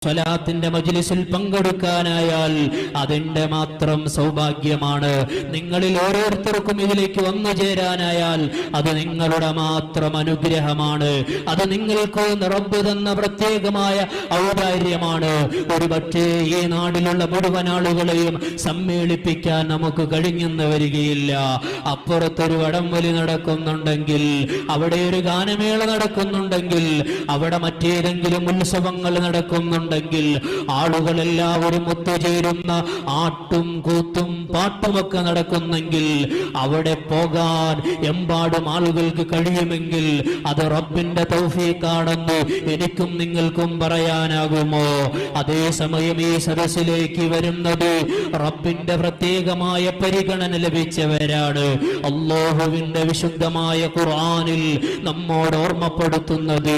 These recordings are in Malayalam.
സ്വലാത്തിന്റെ മജ്ലിസിൽ പങ്കെടുക്കാനായാൽ അതിന്റെ മാത്രം സൗഭാഗ്യമാണ്. നിങ്ങളിൽ ഓരോരുത്തർക്കും ഇതിലേക്ക് വന്നു ചേരാനായാൽ അത് നിങ്ങളുടെ മാത്രം അനുഗ്രഹമാണ്. അത് നിങ്ങൾക്ക് റബ്ബ് തന്ന പ്രത്യേകമായ ഔദാര്യമാണ്. ഒരു പക്ഷേ ഈ നാടിലുള്ള മുഴുവൻ ആളുകളെയും സമ്മേളിപ്പിക്കാൻ നമുക്ക് കഴിഞ്ഞെന്ന് വരികയില്ല. അപ്പുറത്തൊരു വടംവലി നടക്കുന്നുണ്ടെങ്കിൽ, അവിടെ ഒരു ഗാനമേള നടക്കുന്നുണ്ടെങ്കിൽ, അവിടെ മറ്റേതെങ്കിലും ഉത്സവങ്ങൾ നടക്കുന്നുണ്ടെങ്കിൽ, ആളുകളെല്ലാവരും ഒത്തുചേരുന്ന ആട്ടും കൂത്തും പാട്ടുമൊക്കെ നടക്കുന്നെങ്കിൽ അവിടെ പോകാൻ എമ്പാടും ആളുകൾക്ക് കഴിയുമെങ്കിൽ അത് റബ്ബിന്റെ തൗഫീഖാണെന്ന് എനിക്കും നിങ്ങൾക്കും പറയാനാകുമോ? അതേസമയം ഈ സദസ്സിലേക്ക് വരുന്നത് റബ്ബിന്റെ പ്രത്യേകമായ പരിഗണന ലഭിച്ചവരാണ്. അല്ലാഹുവിന്റെ വിശുദ്ധമായ ഖുർആനിൽ നമ്മോട് ഓർമ്മപ്പെടുത്തുന്നത്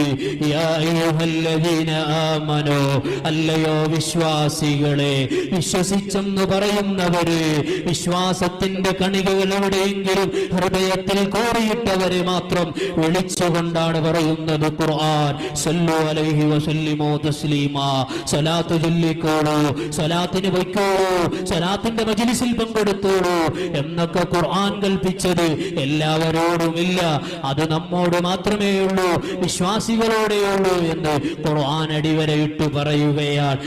യാ അയ്യുഹല്ലദീന ആമനൂ, അല്ലയോ വിശ്വാസികളെ, വിശ്വസിച്ചെന്ന് പറയുന്നവര്, വിശ്വാസത്തിന്റെ കണികകൾ എവിടെയെങ്കിലും ഹൃദയത്തിൽ കോറിയിട്ടവരെ മാത്രം വിളിച്ചുകൊണ്ടാണ് പറയുന്നത് ഖുർആൻ. സല്ലു അലൈഹി വസല്ലിമു തസ്ലീമാ. സ്വലാത്ത് ചൊല്ലിക്കോളൂ, സ്വലാത്തിന് പൊയ്ക്കോളൂ, സ്വലാത്തിന്റെ മജ്ലിസിൽ പങ്കെടുത്തോളൂ എന്നൊക്കെ ഖുർആൻ കൽപ്പിച്ചത് എല്ലാവരോടുമില്ല, അത് നമ്മോട് മാത്രമേ ഉള്ളൂ, വിശ്വാസികളോടെയുള്ളൂ എന്ന് ഖുർആൻ അടിവരയിട്ട് പറയുകയാണ്.